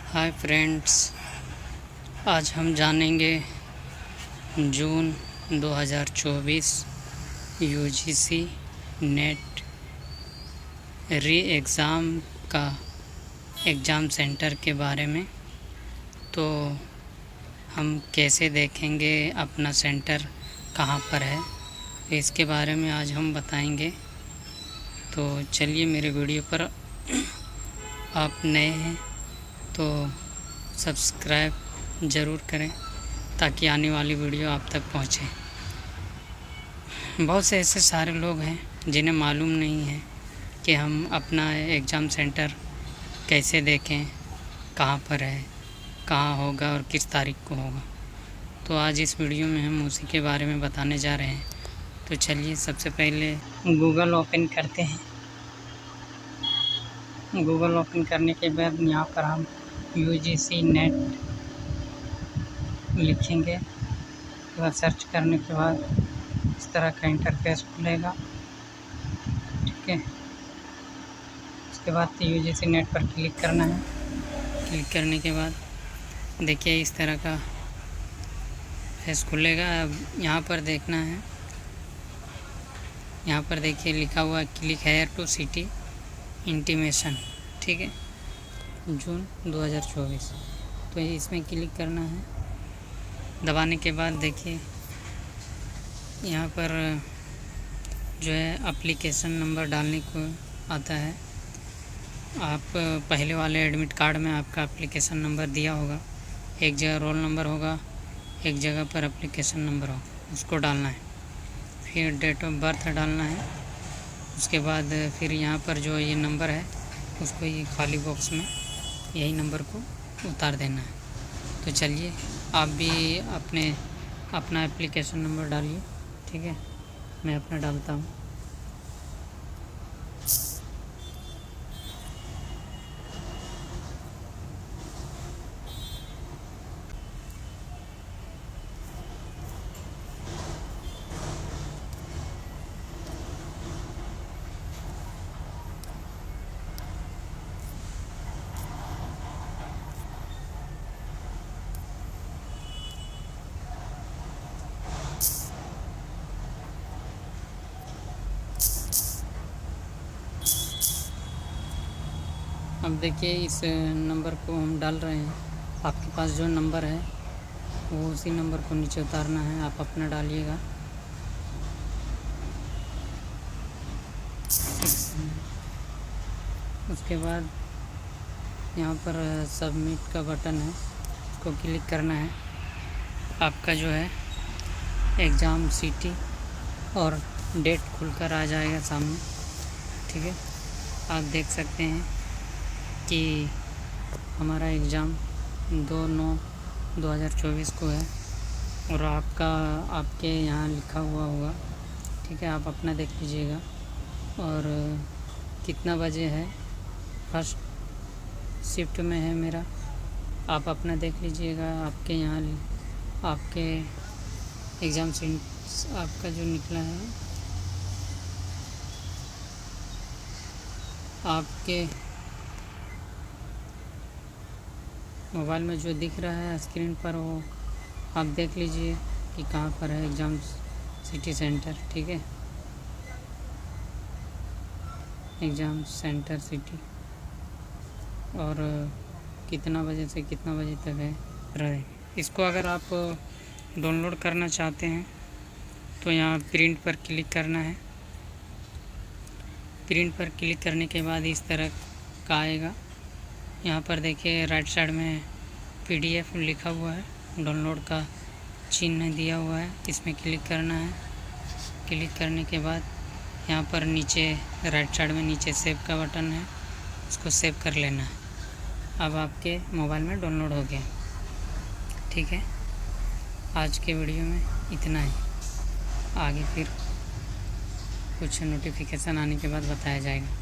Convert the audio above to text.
Hi friends, आज हम जानेंगे जून 2024 यूजीसी नेट री एग्ज़ाम का एग्ज़ाम सेंटर के बारे में। तो हम कैसे देखेंगे अपना सेंटर कहाँ पर है, इसके बारे में आज हम बताएंगे। तो चलिए, मेरे वीडियो पर आप नए हैं तो सब्सक्राइब ज़रूर करें ताकि आने वाली वीडियो आप तक पहुँचे। बहुत से ऐसे सारे लोग हैं जिन्हें मालूम नहीं है कि हम अपना एग्ज़ाम सेंटर कैसे देखें, कहाँ पर है, कहाँ होगा और किस तारीख को होगा। तो आज इस वीडियो में हम उसी के बारे में बताने जा रहे हैं। तो चलिए, सबसे पहले गूगल ओपन करते हैं। गूगल ओपन करने के बाद यहाँ पर हम यूजीसी नेट लिखेंगे। तो सर्च करने के बाद इस तरह का इंटरफेस खुलेगा। ठीक है, उसके बाद यूजीसी नेट पर क्लिक करना है। क्लिक करने के बाद देखिए इस तरह का फेस खुलेगा। अब यहाँ पर देखना है, यहाँ पर देखिए लिखा हुआ click here to city intimation. ठीक है, जून 2024। तो इसमें क्लिक करना है। दबाने के बाद देखिए यहाँ पर जो है एप्लीकेशन नंबर डालने को आता है। आप पहले वाले एडमिट कार्ड में आपका एप्लीकेशन नंबर दिया होगा। एक जगह रोल नंबर होगा, एक जगह पर एप्लीकेशन नंबर होगा, उसको डालना है। फिर डेट ऑफ बर्थ डालना है। उसके बाद फिर यहाँ पर जो ये नंबर है उसको ये खाली बॉक्स में यही नंबर को उतार देना है। तो चलिए, आप भी अपना एप्लीकेशन नंबर डालिए। ठीक है, मैं अपना डालता हूँ। अब देखिए इस नंबर को हम डाल रहे हैं। आपके पास जो नंबर है वो उसी नंबर को नीचे उतारना है। आप अपना डालिएगा। उसके बाद यहाँ पर सबमिट का बटन है, उसको क्लिक करना है। आपका जो है एग्ज़ाम सिटी और डेट खुलकर आ जाएगा सामने। ठीक है, आप देख सकते हैं कि हमारा एग्ज़ाम 2/9/2024 को है और आपके यहाँ लिखा हुआ होगा। ठीक है, आप अपना देख लीजिएगा और कितना बजे है। फर्स्ट शिफ्ट में है मेरा, आप अपना देख लीजिएगा। आपके यहाँ आपके एग्ज़ाम आपका जो निकला है, आपके मोबाइल में जो दिख रहा है स्क्रीन पर वो आप देख लीजिए कि कहाँ पर है एग्ज़ाम सिटी सेंटर। ठीक है, एग्ज़ाम सेंटर सिटी और कितना बजे से कितना बजे तक है रहे। इसको अगर आप डाउनलोड करना चाहते हैं तो यहाँ प्रिंट पर क्लिक करना है। प्रिंट पर क्लिक करने के बाद इस तरह का आएगा। यहाँ पर देखिए राइट साइड में PDF लिखा हुआ है, डाउनलोड का चिन्ह दिया हुआ है। इसमें क्लिक करना है। क्लिक करने के बाद यहाँ पर नीचे राइट साइड में नीचे सेव का बटन है, उसको सेव कर लेना है। अब आपके मोबाइल में डाउनलोड हो गया। ठीक है, आज के वीडियो में इतना ही। आगे फिर कुछ नोटिफिकेशन आने के बाद बताया जाएगा।